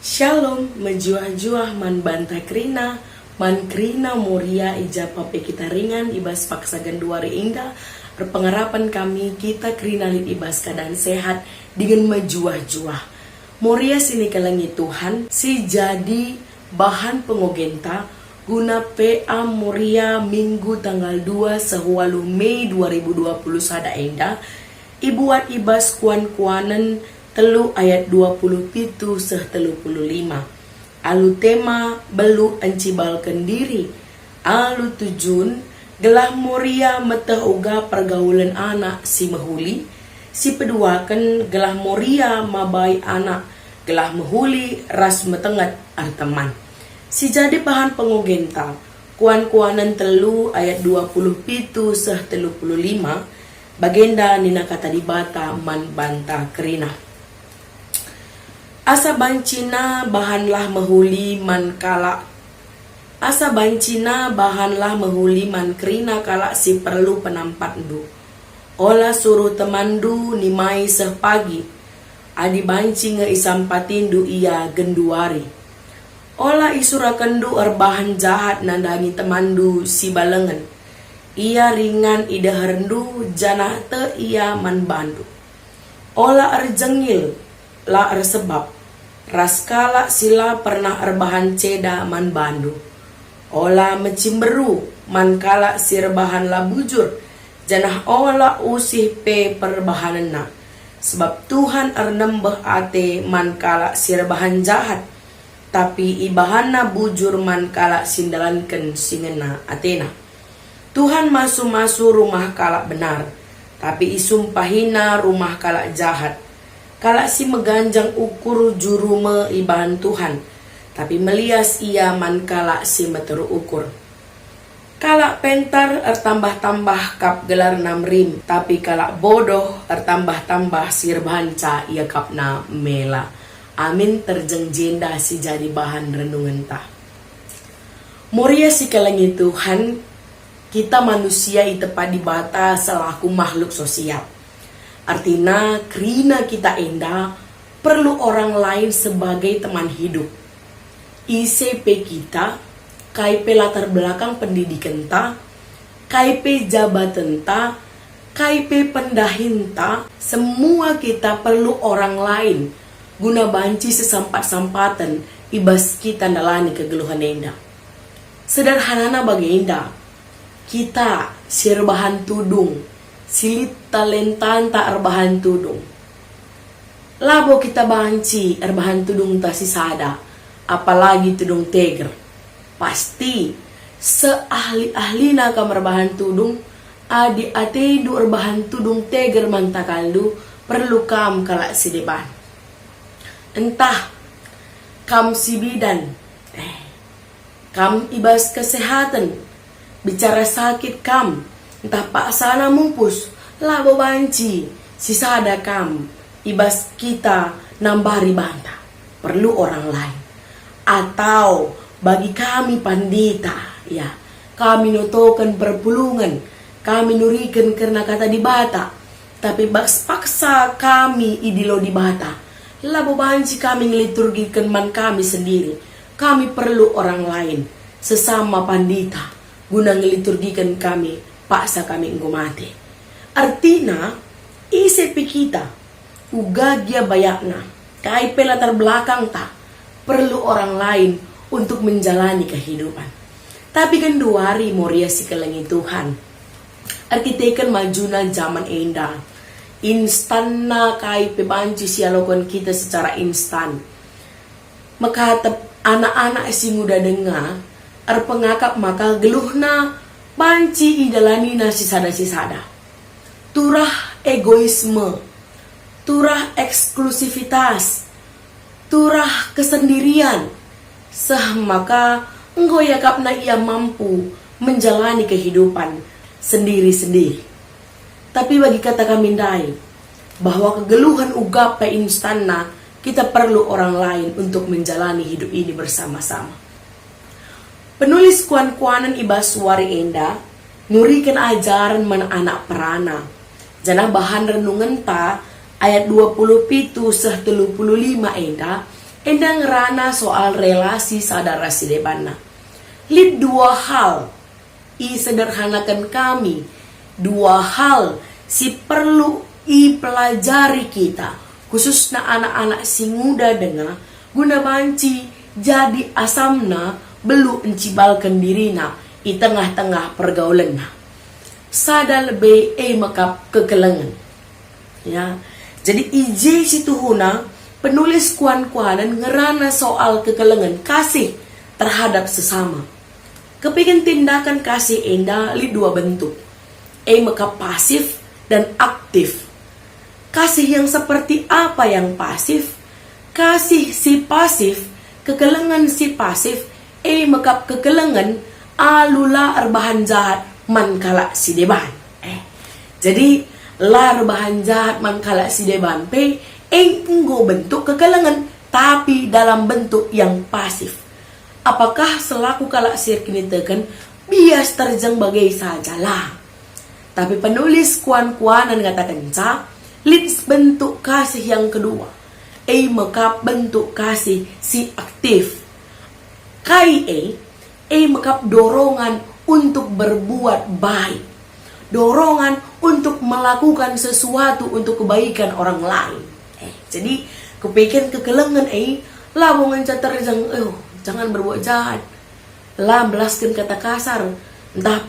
Shalom, menjuah-juah man bantai krina, man krina moria ija pape kita ringan ibas paksa ganduari indah. Pengarapan kami kita krina lit ibas keadaan sehat dengan menjuah-juah. Moria sini kelangi Tuhan si jadi bahan pengogenta guna PA Moria minggu tanggal 2 sehualu Mei 2020 sada enda ibuat ibas kuan-kuanan telu ayat 27 seh 35. Alu tema belu encibal kendiri. Alu tujun gelah Moria meteh uga pergaulan anak si mehuli. Si peduakan gelah Moria mabai anak gelah mehuli ras metengat arteman. Si jadi bahan pengogenta kuan-kuanan telu ayat 27 seh 35 bagenda nina kata dibata man banta kerina. Asa bancina bahanlah mehuli man kala. Asa bancina bahanlah mehuli man kerina kala si perlu penampat du. Ola suruh temandu nimai seh pagi. Adi banci nge isampatin du iya genduari. Ola isura kendu erbahan jahat nandangi temandu si balengan. Ia ringan ida herendu janah te ia man bandu. Ola erjengil la ersebab raskala sila pernah erbahan ceda man bandu. Ola mecimberu man kala si rebahan la bujur janah ola usih pe perbahanena. Sebab Tuhan ernembeh ate man kala si rebahan jahat tapi ibahana bujur man kala sindalanken singena atena. Tuhan masu-masu rumah kala benar tapi isumpahina rumah kala jahat. Kala si meganjang ukur jurume ibahan Tuhan, tapi melias ia man kala si meteru ukur. Kala pentar ertambah-tambah kap gelar 6 rim, tapi kala bodoh ertambah-tambah sirbahan ca ia kapna mela. Amin terjeng jenda si jadi bahan renungan ta. Moria si kelangi Tuhan, kita manusia itepa dibata selaku makhluk sosial. Artinya kerina kita enda perlu orang lain sebagai teman hidup. ICP kita, KIP latar belakang pendidikan ta, KIP jabatan ta, KIP pendahin ta, semua kita perlu orang lain guna banci sesampat-sampatan ibas kita nalani kegeluhan enda. Sederhana bagi enda, kita sirbahan tudung silit talentan tak erbahan tudung. Labo kita banci erbahan tudung ta si sada, apalagi tudung teger. Pasti seahli-ahlina kam erbahan tudung, adi atedu erbahan tudung teger mantakaldu perlu kam kala si deban. Entah kam si bidan, kam ibas kesehatan, bicara sakit kam, entah pak sana mumpus, labo banci, sisada kam, ibas kita nambari banta, perlu orang lain. Atau bagi kami pandita, ya, kami notokan perpulungan, kami nurikan karena kata dibata, tapi bas paksa kami idilo dibata, labo banci kami ngeliturgikan man kami sendiri, kami perlu orang lain, sesama pandita, guna ngeliturgikan kami, paksa kami ngomate. Artinya, ICP kita, ugagia bayakna, KIP latar belakang tak, perlu orang lain untuk menjalani kehidupan. Tapi kan duari Moria si kelangi Tuhan. Arkiteken majuna zaman enda. Instan na KIP banci sialokon kita secara instan. Makatap anak-anak si muda dengar, pengakap maka geluhna, banci idalani na sisada-sisada. Turah egoisme, turah eksklusivitas, turah kesendirian. Sah maka enggoyakap na ia mampu menjalani kehidupan sendiri-sendiri. Tapi bagi kata kami dai, bahwa kegeluhan ugap pe instanna, kita perlu orang lain untuk menjalani hidup ini bersama-sama. Penulis kuan-kuanan ibas wari enda nurikan ajaran man anak perana. Jana bahan renungan ta ayat 27 seh 35 enda endang rana soal relasi sadara sidebana. Lid dua hal i sederhanakan kami, dua hal si perlu i pelajari kita, khususnya anak-anak si muda dengar, guna banci jadi asamna belu encibalkan dirina i tengah-tengah pergaulan. Sada lebih makap kekelengan. Ya, jadi ije situhuna penulis kuan-kuanan ngerana soal kekelengan kasih terhadap sesama. Kepingin tindakan kasih enda li dua bentuk. Makap pasif dan aktif. Kasih yang seperti apa yang pasif? Kasih si pasif, kekelengan si pasif, makap kekelengan alula erbahan jahat mankala si deban. Jadi lar bahan jahat mankala si deban enggo bentuk kekelengan tapi dalam bentuk yang pasif. Apakah selaku kalak sir kini teken bias terjang bagai sajalah. Tapi penulis kuan-kuanan ngatakan lits bentuk kasih yang kedua. Makap bentuk kasih si aktif. Makap dorongan untuk berbuat baik. Dorongan untuk melakukan sesuatu untuk kebaikan orang lain. Jadi kepikir kekelengan lah mau terjang jangan berbuat jahat. Lah belaskan kata kasar. Entah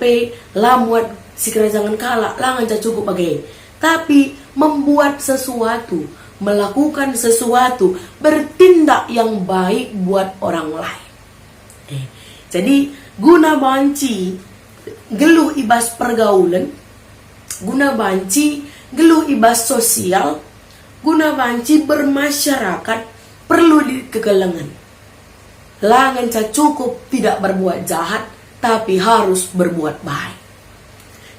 lah buat si kerajaan kalah lah nganca cukup bagai. Tapi membuat sesuatu, melakukan sesuatu, bertindak yang baik buat orang lain. Jadi guna banci geluh ibas pergaulan, guna banci geluh ibas sosial, guna banci bermasyarakat perlu kekelengan. Langan cukup tidak berbuat jahat, tapi harus berbuat baik.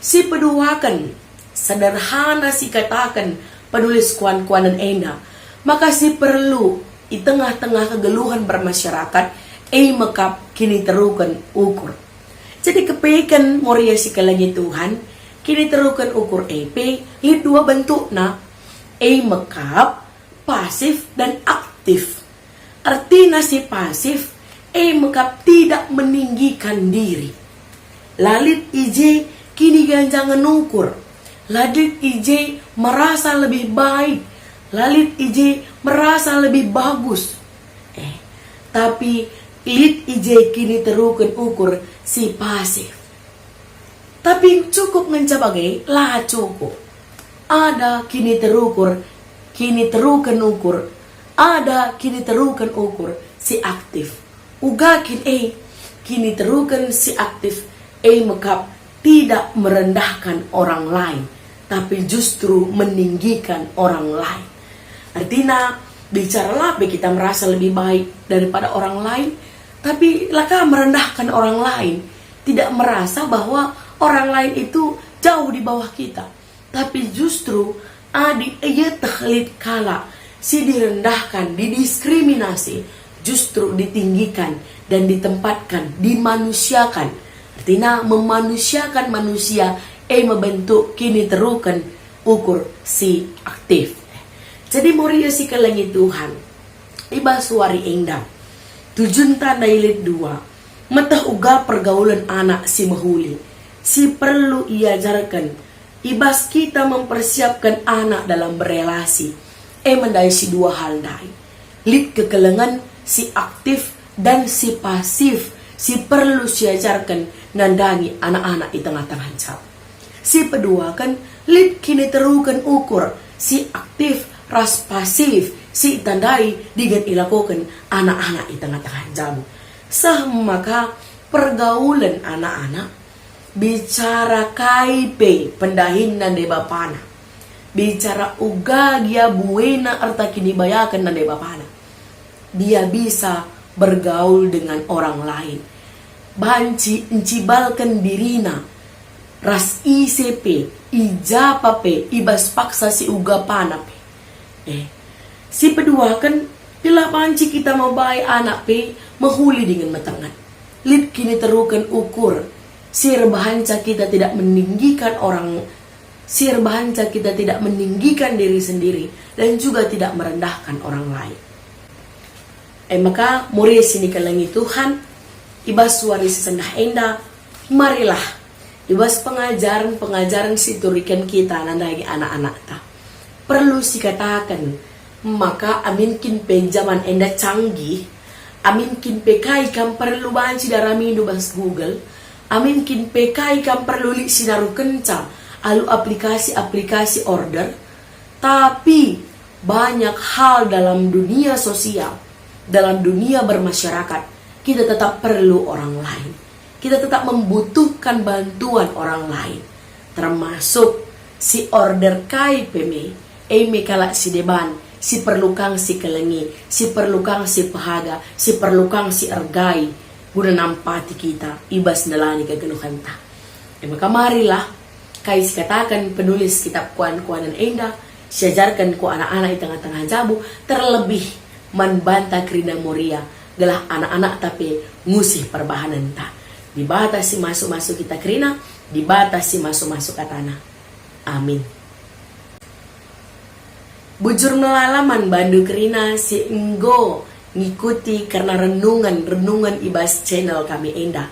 Si peduakan, sederhana si katakan penulis kuan-kuanan ena, maka si perlu di tengah-tengah kegeluhan bermasyarakat, makap kini terukan ukur. Jadi kepekan moria si kalangi Tuhan, kini terukan ukur li dua bentuk makap pasif dan aktif. Artinya si pasif makap tidak meninggikan diri. Lalit ije kini ganjangan ukur. Lalit ije merasa lebih baik. Lalit ije merasa lebih bagus. Tapi lit ije kini terukan ukur si pasif. Tapi cukup ngencabagai lah cukup. Ada kini terukur, kini terukan ukur. Ada kini terukan ukur si aktif. Ugakin kini terukan si aktif makap tidak merendahkan orang lain, tapi justru meninggikan orang lain. Artinya bicaralah kita merasa lebih baik daripada orang lain, tapi laka merendahkan orang lain, tidak merasa bahwa orang lain itu jauh di bawah kita, tapi justru adi tahlid kala si direndahkan, didiskriminasi, justru ditinggikan dan ditempatkan, dimanusiakan. Artinya memanusiakan manusia, membentuk kini terukan ukur si aktif. Jadi moria si kalangi Tuhan, iba suari endang. Tujun tanda ilit dua, metah uga pergaulan anak si mahuli. Si perlu iajarkan, ibas kita mempersiapkan anak dalam berelasi. Mendai si dua hal dai. Lit kekelengan si aktif dan si pasif, si perlu siajarkan nandangi anak-anak di tengah-tengah jam. Si kedua kan lid kini terukan ukur si aktif ras pasif si tandai dengan ilakukan anak-anak di tengah-tengah jam. Maka pergaulan anak-anak bicara kaipe pendahin nan de bapana, bicara uga dia buena arta kini bayakan nan de bapana. Dia bisa bergaul dengan orang lain. Banci encibalkan dirina. Ras ICP, ijapape, ibas paksa si uga panape. Si kedua kan, bila banci kita mau bayi anak pe, mahuli dengan matangan. Lid kini terukan ukur. Sir bahanca kita tidak meninggikan orang. Sir bahanca kita tidak meninggikan diri sendiri. Dan juga tidak merendahkan orang lain. Maka muri sini kalangi Tuhan, ibas suari sesendah enda, marilah ibas pengajaran si turikan kita nandagi anak-anak ta. Perlu si katakan, maka aminkin pe zaman enda canggih, aminkin pe kai kam perlu banci darami bas Google, aminkin pe kai kam perlu li sinaru kenca, alu aplikasi order, tapi banyak hal dalam dunia sosial, dalam dunia bermasyarakat, kita tetap perlu orang lain. Kita tetap membutuhkan bantuan orang lain. Termasuk si order kai peme, kalak si deban, si perlukang si kelengi, si perlukang si pahaga, si perlukang si ergai, guna nampati kita, ibas nalani kegenuhan ta. Maka marilah, kai si katakan penulis kitab kuan-kuanan enda, siajarkan ku anak-anak di tengah-tengah jabu, terlebih manbanta krina moria, gelah anak-anak tapi ngusih perbahanan ta. Dibatasi masuk-masuk kita krina, dibatasi masuk-masuk ke tanah. Amin. Bujur melalaman bandu kerina si enggo ngikuti karena renungan ibas channel kami enda.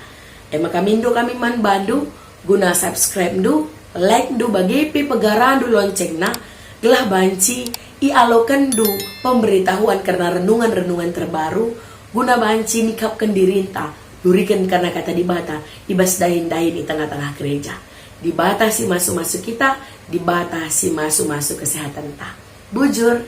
Kami man bandu guna subscribe du, like du bagi pegaran du lonceng na gelah banci ialokan du pemberitahuan karena renungan terbaru guna banci nikapkan dirinta durikan karena kata dibata ibas dahin-dahin di tengah-tengah gereja. Dibatasi masuk-masuk kita, dibatasi masuk-masuk kesehatan ta. Bujur.